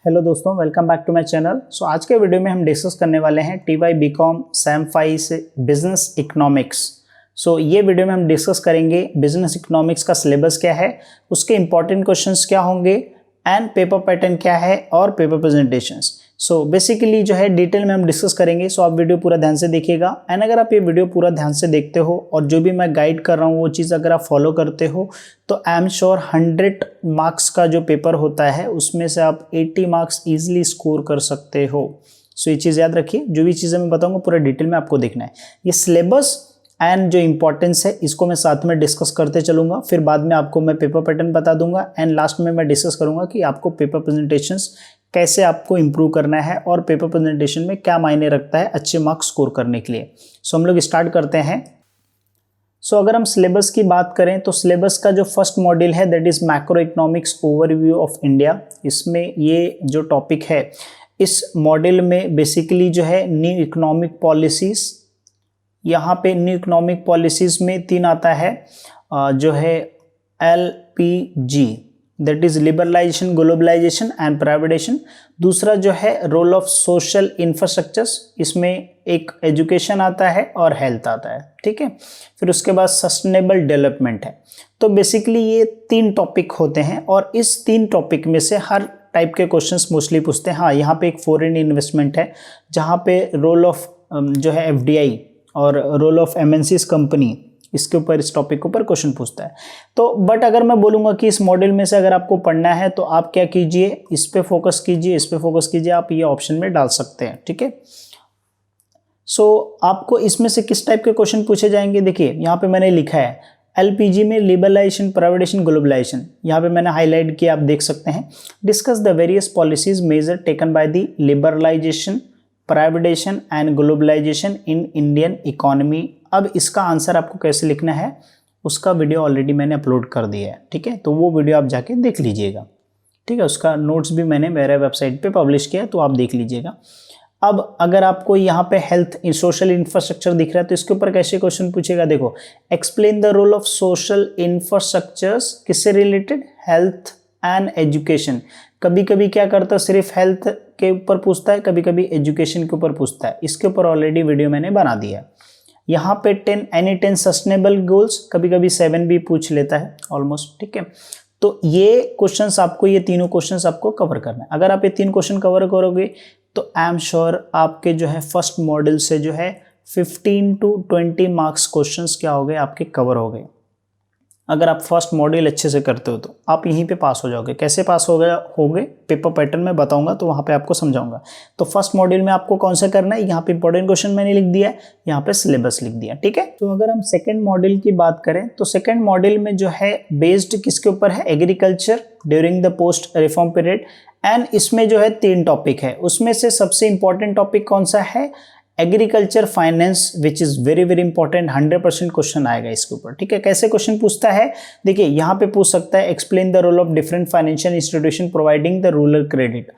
Hello दोस्तों, welcome back to my channel. So आज के वीडियो में हम डिस्कस करने वाले हैं TY BCom सेम 5 से बिजनेस इकोनॉमिक्स। सो ये वीडियो में हम डिस्कस करेंगे बिजनेस इकोनॉमिक्स का सिलेबस क्या है, उसके इंपॉर्टेंट क्वेश्चंस क्या होंगे एंड पेपर पैटर्न क्या है और पेपर प्रेजेंटेशंस। सो बेसिकली जो है डिटेल में हम डिस्कस करेंगे। सो आप वीडियो पूरा ध्यान से देखिएगा एंड अगर आप ये वीडियो पूरा ध्यान से देखते हो और जो भी मैं गाइड कर रहा हूँ वो चीज़ अगर आप फॉलो करते हो तो आई एम श्योर 100 मार्क्स का जो पेपर होता है उसमें से आप 80 मार्क्स ईजिली स्कोर कर सकते हो। सो ये चीज़ याद रखिए, जो भी चीज़ें मैं बताऊँगा पूरा डिटेल में आपको देखना है। ये सिलेबस एंड जो इंपॉर्टेंस है इसको मैं साथ में डिस्कस करते चलूँगा, फिर बाद में आपको मैं पेपर पैटर्न बता दूंगा एंड लास्ट में मैं डिस्कस करूँगा कि आपको पेपर प्रेजेंटेशंस कैसे आपको इंप्रूव करना है और पेपर प्रेजेंटेशन में क्या मायने रखता है अच्छे मार्क्स स्कोर करने के लिए। सो हम लोग स्टार्ट करते हैं। सो अगर हम सिलेबस की बात करें तो सिलेबस का जो फर्स्ट मॉड्यूल है that is macro economics overview of India. इसमें ये जो टॉपिक है इस मॉड्यूल में बेसिकली जो है न्यू इकोनॉमिक पॉलिसीज़, यहाँ पे न्यू इकोनॉमिक पॉलिसीज़ में 3 आता है जो है LPG that is liberalisation, globalisation and privatisation. दूसरा जो है रोल ऑफ सोशल इंफ्रास्ट्रक्चर्स, इसमें एक एजुकेशन आता है और हेल्थ आता है, ठीक है। फिर उसके बाद सस्टेनेबल डेवलपमेंट है। तो बेसिकली ये 3 टॉपिक होते हैं और इस 3 टॉपिक में से हर टाइप के क्वेश्चंस मोस्टली पूछते हैं। हाँ, यहाँ पे एक फॉरेन इन्वेस्टमेंट है जहाँ पे रोल ऑफ जो है FDI और रोल ऑफ MNCs कंपनी, इसके ऊपर इस टॉपिक के ऊपर क्वेश्चन पूछता है। तो बट अगर मैं बोलूँगा कि इस मॉड्यूल में से अगर आपको पढ़ना है तो आप क्या कीजिए, इस पे फोकस कीजिए, इस पे फोकस कीजिए, आप ये ऑप्शन में डाल सकते हैं, ठीक है। सो आपको इसमें से किस टाइप के क्वेश्चन पूछे जाएंगे, देखिए यहाँ पे मैंने लिखा है LPG में लिबरलाइजेशन, प्राइवेटाइजेशन, ग्लोबलाइजेशन। यहाँ पे मैंने हाईलाइट किया, आप देख सकते हैं। Discuss the various policies major taken by the liberalisation, privatisation and globalisation in Indian economy. अब इसका आंसर आपको कैसे लिखना है उसका वीडियो ऑलरेडी मैंने अपलोड कर दिया है, ठीक है। तो वो वीडियो आप जाके देख लीजिएगा, ठीक है। उसका नोट्स भी मैंने मेरे वेबसाइट पे पब्लिश किया है, तो आप देख लीजिएगा। अब अगर आपको यहाँ पे हेल्थ सोशल इंफ्रास्ट्रक्चर दिख रहा है तो इसके ऊपर कैसे क्वेश्चन पूछेगा, देखो explain the role of social infrastructures, किससे रिलेटेड, हेल्थ एंड एजुकेशन। कभी कभी क्या करता है सिर्फ हेल्थ के ऊपर पूछता है, कभी कभी एजुकेशन के ऊपर पूछता है। इसके ऊपर ऑलरेडी वीडियो मैंने बना दिया है। यहाँ पे 10 सस्टेनेबल गोल्स, कभी कभी 7 भी पूछ लेता है ऑलमोस्ट, ठीक है। तो ये क्वेश्चंस आपको, ये तीनों क्वेश्चंस आपको कवर करना है। अगर आप ये 3 क्वेश्चन कवर करोगे तो आई एम श्योर आपके जो है फर्स्ट मॉड्यूल से जो है 15 to 20 मार्क्स क्वेश्चंस क्या हो गए, आपके कवर हो गए। अगर आप फर्स्ट मॉड्यूल अच्छे से करते हो तो आप यहीं पे पास हो जाओगे। कैसे पास होगे पेपर पैटर्न में बताऊंगा, तो वहाँ पे आपको समझाऊंगा। तो फर्स्ट मॉड्यूल में आपको कौन सा करना है, यहाँ पे इंपॉर्टेंट क्वेश्चन मैंने लिख दिया है, यहाँ पे सिलेबस लिख दिया, ठीक है। तो अगर हम सेकंड मॉड्यूल की बात करें तो सेकंड मॉड्यूल में जो है बेस्ड किसके ऊपर है, agriculture during the post reform period. And इसमें जो है 3 टॉपिक है, उसमें से सबसे इंपॉर्टेंट टॉपिक कौन सा है, agriculture finance, which is very very important. 100% question आएगा इसके ऊपर, ठीक है। कैसे क्वेश्चन पूछता है, देखिए यहाँ पे पूछ सकता है explain the role of different financial institution providing the rural credit.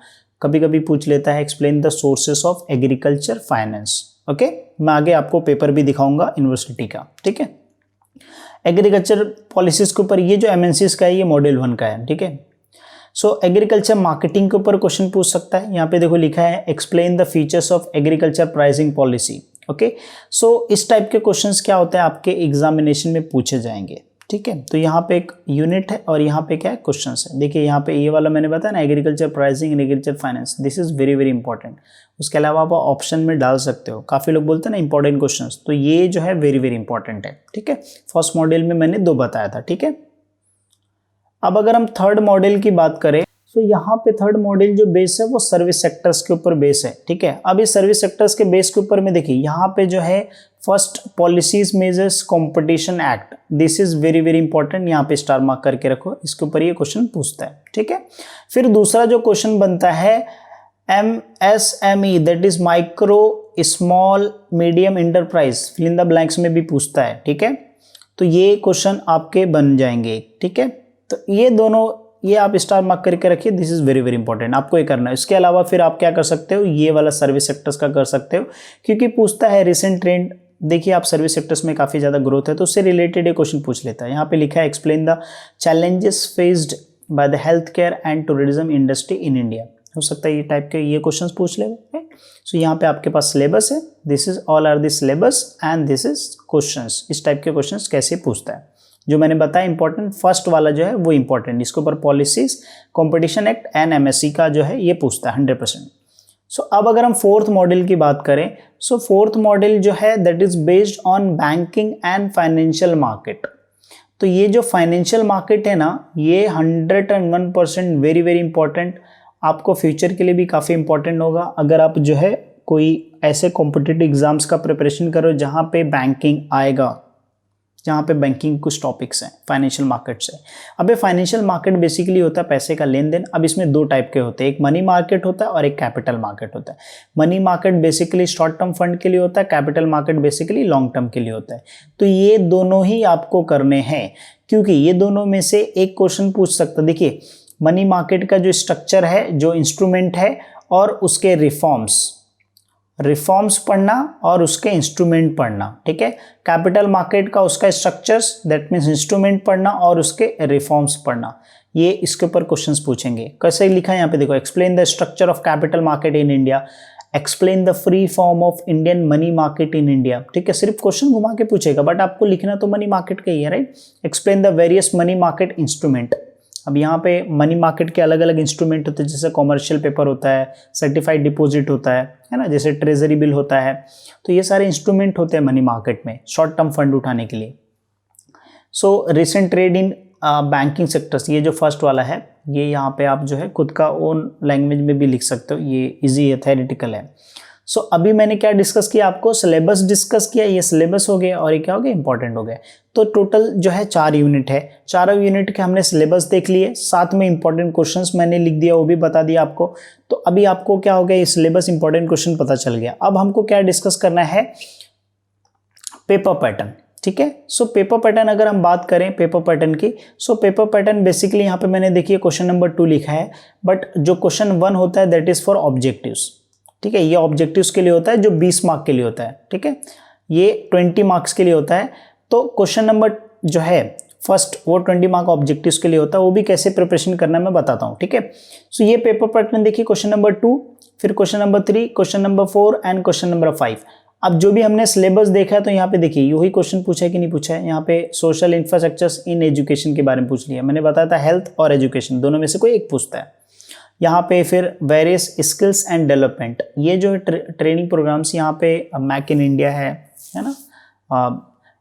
कभी कभी पूछ लेता है explain the sources of agriculture finance, okay. मैं आगे आपको पेपर भी दिखाऊंगा यूनिवर्सिटी का, ठीक है। एग्रीकल्चर पॉलिसीज के ऊपर ये जो MNCs का है ये मॉड्यूल 1 का है, ठीक है। सो एग्रीकल्चर मार्केटिंग के ऊपर क्वेश्चन पूछ सकता है। यहाँ पे देखो लिखा है explain the features of agriculture pricing policy, okay. So इस टाइप के क्वेश्चंस क्या होते हैं आपके एग्जामिनेशन में पूछे जाएंगे, ठीक है। तो यहाँ पे एक यूनिट है और यहाँ पे क्या है, क्वेश्चंस है। देखिए यहाँ पे ये वाला मैंने बताया ना, agriculture pricing and agriculture finance, this is very very important. उसके अलावा आप ऑप्शन में डाल सकते हो, काफ़ी लोग बोलते हैं ना इंपॉर्टेंट क्वेश्चन, तो ये जो है वेरी वेरी इंपॉर्टेंट है, ठीक है। फर्स्ट मॉड्यूल में मैंने 2 बताया था, ठीक है। अब अगर हम थर्ड मॉड्यूल की बात करें तो यहाँ पे थर्ड मॉड्यूल जो बेस है वो सर्विस सेक्टर्स के ऊपर बेस है, ठीक है। अब इस सर्विस सेक्टर्स के बेस के ऊपर में देखिए यहाँ पे जो है first policies measures competition act, this is very very important. यहाँ पे स्टार मार्क करके रखो, इसके ऊपर ये क्वेश्चन पूछता है, ठीक है। फिर दूसरा जो क्वेश्चन बनता है MSME that is micro small medium enterprise, fill in the blanks में भी पूछता है, ठीक है। तो ये क्वेश्चन आपके बन जाएंगे, ठीक है। तो ये दोनों, ये आप स्टार मार्क करके रखिए, this is very very important, आपको ये करना है। इसके अलावा फिर आप क्या कर सकते हो, ये वाला सर्विस सेक्टर्स का कर सकते हो, क्योंकि पूछता है रिसेंट ट्रेंड। देखिए आप सर्विस सेक्टर्स में काफ़ी ज़्यादा ग्रोथ है तो उससे रिलेटेड ये क्वेश्चन पूछ लेता है। यहाँ पे लिखा है explain the challenges faced by the health care and tourism industry in India, हो सकता है ये टाइप के ये क्वेश्चंस पूछ ले। सो यहाँ पे आपके पास सिलेबस है, this is all are the syllabus and this is questions. इस टाइप के क्वेश्चंस कैसे पूछता है जो मैंने बताया इंपॉर्टेंट, फर्स्ट वाला जो है वो इंपॉर्टेंट, इसके ऊपर policies, competition act and MSc का जो है ये पूछता है 100%। सो अब अगर हम फोर्थ मॉडल की बात करें, सो फोर्थ मॉडल जो है that is based on banking and financial market. तो ये जो फाइनेंशियल मार्केट है ना, ये 101% वेरी वेरी इंपॉर्टेंट, आपको फ्यूचर के लिए भी काफ़ी इंपॉर्टेंट होगा। अगर आप जो है कोई ऐसे कॉम्पिटिटिव एग्जाम्स का प्रिपरेशन करो जहाँ पे बैंकिंग आएगा, जहाँ पे बैंकिंग कुछ टॉपिक्स हैं फाइनेंशियल मार्केट से। अब ये फाइनेंशियल मार्केट बेसिकली होता है पैसे का लेन देन। अब इसमें दो टाइप के होते हैं, एक मनी मार्केट होता है और एक कैपिटल मार्केट होता है। Money market basically short term fund के लिए होता है, capital market basically long term के लिए होता है। तो ये दोनों ही आपको करने हैं, क्योंकि ये दोनों में से एक क्वेश्चन पूछ सकता है। देखिए मनी मार्केट का जो स्ट्रक्चर है, जो इंस्ट्रूमेंट है और उसके रिफॉर्म्स पढ़ना और उसके इंस्ट्रूमेंट पढ़ना, ठीक है। कैपिटल मार्केट का उसका स्ट्रक्चर्स, दैट मीन्स इंस्ट्रूमेंट पढ़ना और उसके रिफॉर्म्स पढ़ना। ये इसके ऊपर क्वेश्चंस पूछेंगे। कैसे लिखा है यहाँ पे देखो, explain the structure of capital market in India, explain the free form of Indian money market in India, ठीक है। सिर्फ क्वेश्चन घुमा के पूछेगा बट आपको लिखना तो मनी मार्केट का ही है, right. Explain the various money market instrument. अब यहाँ पे मनी मार्केट के अलग अलग इंस्ट्रूमेंट होते हैं, जैसे कॉमर्शियल पेपर होता है, सर्टिफाइड डिपॉजिट होता है ना, जैसे ट्रेजरी बिल होता है। तो ये सारे इंस्ट्रूमेंट होते हैं मनी मार्केट में शॉर्ट टर्म फंड उठाने के लिए। So recent trade in banking sectors, ये जो फर्स्ट वाला है, ये यहाँ पे आप जो है खुद का ओन लैंग्वेज में भी लिख सकते हो, ये इजी है, थेरेटिकल है। सो अभी मैंने क्या डिस्कस किया, आपको सिलेबस डिस्कस किया, ये सिलेबस हो गया और ये क्या हो गया, इंपॉर्टेंट हो गया। तो टोटल जो है 4 यूनिट है, चारों यूनिट के हमने सिलेबस देख लिए, साथ में इंपॉर्टेंट क्वेश्चंस मैंने लिख दिया, वो भी बता दिया आपको। तो अभी आपको क्या हो गया, ये सिलेबस इंपॉर्टेंट क्वेश्चन पता चल गया। अब हमको क्या डिस्कस करना है, पेपर पैटर्न, ठीक है। सो पेपर पैटर्न अगर हम बात करें पेपर पैटर्न की, सो पेपर पैटर्न बेसिकली यहाँ पे मैंने देखिए क्वेश्चन नंबर 2 लिखा है, बट जो क्वेश्चन 1 होता है दैट इज फॉर ऑब्जेक्टिव्स, ठीक है। ये ऑब्जेक्टिव्स के लिए होता है, जो 20 मार्क के लिए होता है, ठीक है। ये 20 मार्क्स के लिए होता है। तो क्वेश्चन नंबर जो है फर्स्ट, वो 20 मार्क ऑब्जेक्टिव्स के लिए होता है, वो भी कैसे प्रिपरेशन करना है मैं बताता हूँ, ठीक है। सो ये पेपर पैटर्न देखिए, क्वेश्चन नंबर 2, फिर question number 3, question number 4 and question number 5। अब जो भी हमने सिलेबस देखा है, तो यहाँ पे देखिए वही क्वेश्चन पूछा है कि नहीं पूछा है। यहाँ पे सोशल इंफ्रास्ट्रक्चर्स इन एजुकेशन के बारे में पूछ लिया, मैंने बताया था हेल्थ और एजुकेशन दोनों में से कोई एक पूछता है। यहाँ पे फिर वेरियस स्किल्स एंड डेवलपमेंट, ये जो ट्रेनिंग प्रोग्राम्स यहाँ पे मैक इन इंडिया है ना,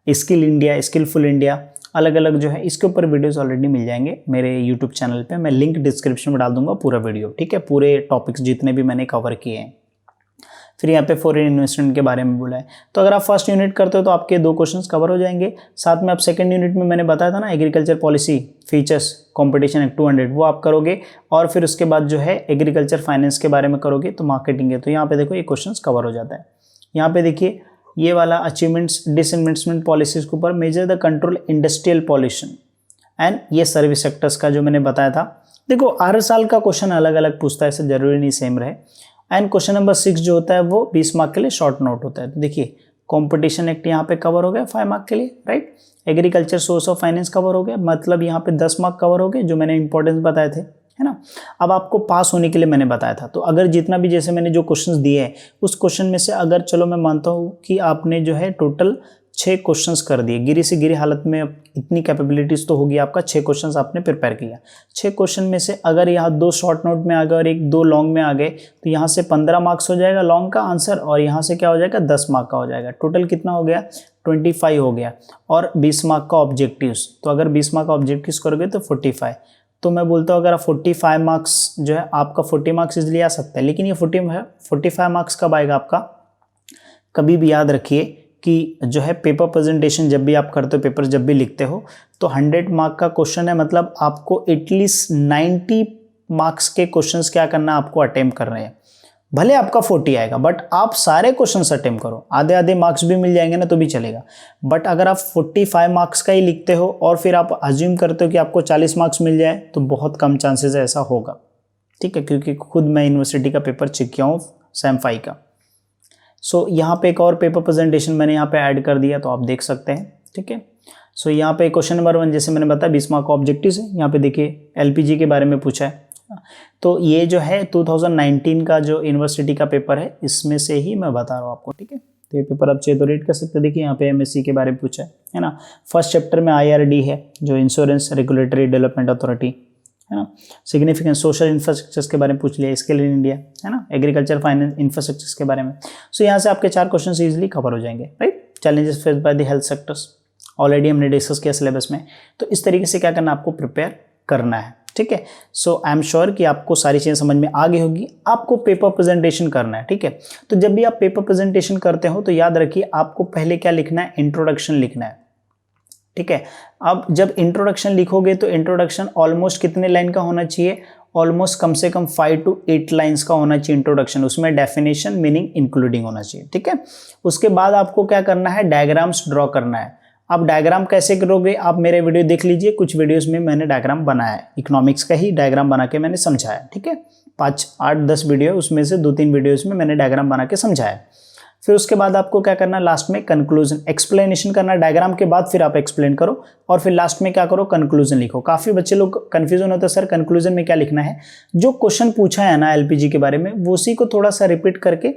स्किल इंडिया, स्किलफुल इंडिया, अलग अलग जो है, इसके ऊपर वीडियोस ऑलरेडी मिल जाएंगे मेरे यूट्यूब चैनल पे। मैं लिंक डिस्क्रिप्शन में डाल दूंगा पूरा वीडियो, ठीक है, पूरे टॉपिक्स जितने भी मैंने कवर किए हैं। फिर यहाँ पे फॉरेन इन्वेस्टमेंट के बारे में बोला है। तो अगर आप फर्स्ट यूनिट करते हो तो आपके 2 क्वेश्चंस कवर हो जाएंगे। साथ में आप सेकंड यूनिट में मैंने बताया था ना, agriculture policy features competition act 200, वो आप करोगे। और फिर उसके बाद जो है एग्रीकल्चर फाइनेंस के बारे में करोगे, तो मार्केटिंग है। तो यहाँ पे देखो ये क्वेश्चंस कवर हो जाता है। यहाँ पे देखिए ये वाला अचीवमेंट्स डिसइन्वेस्टमेंट पॉलिसीज के ऊपर, measure the control industrial pollution and ये सर्विस सेक्टर्स का जो मैंने बताया था। देखो हर साल का क्वेश्चन अलग अलग पूछता है, ऐसे जरूरी नहीं सेम रहे। एंड क्वेश्चन नंबर 6 जो होता है वो 20 मार्क के लिए शॉर्ट नोट होता है। तो देखिए कंपटीशन एक्ट यहाँ पे कवर हो गया 5 मार्क के लिए, right. Agriculture source of finance cover हो गया, मतलब यहाँ पे 10 मार्क कवर हो गए, जो मैंने इंपॉर्टेंस बताए थे, है ना। अब आपको पास होने के लिए मैंने बताया था, तो अगर जितना भी जैसे मैंने जो क्वेश्चंस दिए हैं उस क्वेश्चन में से अगर चलो मैं मानता हूँ कि आपने जो है टोटल 6 क्वेश्चंस कर दिए, गिरी से गिरी हालत में इतनी कैपेबिलिटीज तो होगी आपका, 6 क्वेश्चंस आपने प्रिपेयर किया। 6 क्वेश्चन में से अगर यहाँ 2 शॉर्ट नोट में आ गए और 2 लॉन्ग में आ गए, तो यहाँ से 15 मार्क्स हो जाएगा लॉन्ग का आंसर, और यहाँ से क्या हो जाएगा 10 मार्क का हो जाएगा। टोटल कितना हो गया 25 हो गया, और 20 मार्क का ऑब्जेक्टिव्स। तो अगर 20 मार्क का ऑब्जेक्टिव्स करोगे तो 45। तो मैं बोलता हूँ अगर आप 45 मार्क्स जो है आपका 40 मार्क्स इसलिए आ सकता है, लेकिन ये 45 मार्क्स कब आएगा आपका, कभी भी याद रखिए कि जो है पेपर प्रेजेंटेशन जब भी आप करते हो, पेपर जब भी लिखते हो, तो 100 मार्क का क्वेश्चन है, मतलब आपको एटलीस्ट 90 मार्क्स के क्वेश्चंस क्या करना है, आपको अटेम्प्ट कर रहे हैं। भले आपका 40 आएगा बट आप सारे क्वेश्चंस अटेम्प्ट करो, आधे आधे मार्क्स भी मिल जाएंगे ना तो भी चलेगा। बट अगर आप 45 मार्क्स का ही लिखते हो और फिर आप अज्यूम करते हो कि आपको 40 मार्क्स मिल जाए, तो बहुत कम चांसेस ऐसा होगा, ठीक है, क्योंकि खुद मैं यूनिवर्सिटी का पेपर चेक किया हूँ सैम-5 का। सो यहाँ पे एक और पेपर प्रेजेंटेशन मैंने यहाँ पे ऐड कर दिया, तो आप देख सकते हैं, ठीक है। सो यहाँ पे क्वेश्चन नंबर 1 जैसे मैंने बताया 20 मार्क का ऑब्जेक्टिव्स है। यहाँ पे देखिए एलपीजी के बारे में पूछा है, तो ये जो है 2019 का जो यूनिवर्सिटी का पेपर है, इसमें से ही मैं बता रहा हूँ आपको, ठीक है। तो ये पेपर आप चाहिए तो रीड कर सकते हैं। देखिए यहाँ पे एमएससी के बारे में पूछा है ना। फर्स्ट चैप्टर में IRD है, जो इंश्योरेंस रेगुलेटरी डेवलपमेंट अथॉरिटी है ना। सिग्निफिकेंट सोशल इंफ्रास्ट्रक्चर्स के बारे में पूछ लिया, स्किल इन इंडिया है ना। एग्रीकल्चर फाइनेंस इंफ्रास्ट्रक्चर्स के बारे में। सो यहाँ से आपके 4 क्वेश्चन इजीली कवर हो जाएंगे, right. Challenges face by the health sectors already हमने डिस्कस किया सिलेबस में। तो इस तरीके से क्या करना, आपको प्रिपेयर करना है, ठीक है। सो आई एम श्योर कि आपको सारी चीज़ें समझ में आ गई होगी। आपको पेपर प्रेजेंटेशन करना है, ठीक है। तो जब भी आप पेपर प्रेजेंटेशन करते हो तो याद रखिए आपको पहले क्या लिखना है, इंट्रोडक्शन लिखना है, ठीक है। अब जब इंट्रोडक्शन लिखोगे तो इंट्रोडक्शन ऑलमोस्ट कितने लाइन का होना चाहिए, ऑलमोस्ट कम से कम 5 to 8 लाइन्स का होना चाहिए इंट्रोडक्शन। उसमें डेफिनेशन मीनिंग इंक्लूडिंग होना चाहिए, ठीक है। उसके बाद आपको क्या करना है, डायग्राम्स ड्रॉ करना है। आप डायग्राम कैसे करोगे, आप मेरे वीडियो देख लीजिए, कुछ वीडियोस में मैंने डायग्राम बनाया है, इकोनॉमिक्स का ही डायग्राम बना के मैंने समझाया, ठीक है। 5, 8, 10 वीडियो, उसमें से 2-3 वीडियोस में मैंने डायग्राम बना के समझाया। फिर उसके बाद आपको क्या करना है, लास्ट में कंक्लूजन एक्सप्लेनेशन करना है। डायग्राम के बाद फिर आप एक्सप्लेन करो और फिर लास्ट में क्या करो, कंक्लूजन लिखो। काफ़ी बच्चे लोग कन्फ्यूजन होता है, सर कंक्लूजन में क्या लिखना है। जो क्वेश्चन पूछा है ना LPG के बारे में, वो उसी को थोड़ा सा रिपीट करके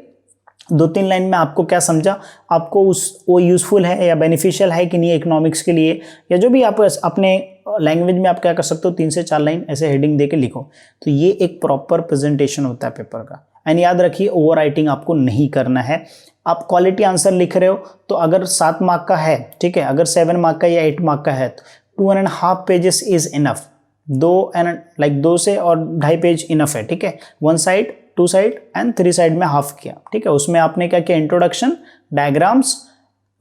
2-3 लाइन में आपको क्या समझा, आपको वो यूज़फुल है या बेनिफिशियल है कि नहीं इकोनॉमिक्स के लिए, या जो भी आप अपने लैंग्वेज में आप क्या कर सकते हो, 3 से 4 लाइन ऐसे हेडिंग दे के लिखो। तो ये एक प्रॉपर प्रेजेंटेशन होता है पेपर का। एंड याद रखिए ओवर राइटिंग आपको नहीं करना है। आप क्वालिटी आंसर लिख रहे हो तो अगर 7 मार्क का है, ठीक है, अगर 7 मार्क का या 8 मार्क का है तो 2.5 पेजेस इज इनफ। 2 से और 2.5 पेज इनफ है, ठीक है। 1 साइड, 2 साइड एंड 3 साइड में हाफ किया, ठीक है। उसमें आपने क्या किया, इंट्रोडक्शन, डायग्राम्स,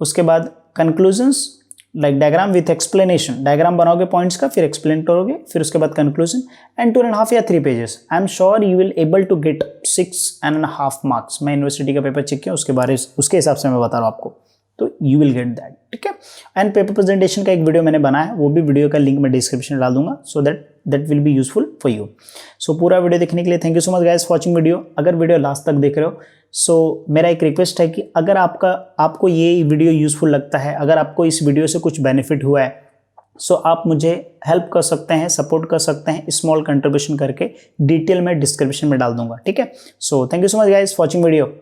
उसके बाद conclusions, like diagram with explanation. Diagram बनाओगे पॉइंट्स का, फिर एक्सप्लेन करोगे, फिर उसके बाद कंक्लूजन एंड 2.5 या 3 pages. I am sure you will able to get 6.5 marks. मैं यूनिवर्सिटी का पेपर चेक किया, उसके हिसाब से मैं बता रहा हूँ आपको, तो यू विल गेट दैट, ठीक है। एंड पेपर प्रेजेंटेशन का एक वीडियो मैंने बनाया है, वो भी वीडियो का लिंक मैं डिस्क्रिप्शन में डाल दूंगा, so that will be useful for you. So पूरा वीडियो देखने के लिए thank you so much guys for watching video. अगर वीडियो लास्ट तक देख रहे हो, सो मेरा एक रिक्वेस्ट है कि अगर आपको ये वीडियो यूजफुल लगता है, अगर आपको इस वीडियो से कुछ बेनिफिट हुआ है, सो आप मुझे हेल्प कर सकते हैं, सपोर्ट कर सकते हैं, स्मॉल कंट्रीब्यूशन करके। डिटेल में डिस्क्रिप्शन में डाल दूंगा, ठीक है। So thank you so much guys for watching video.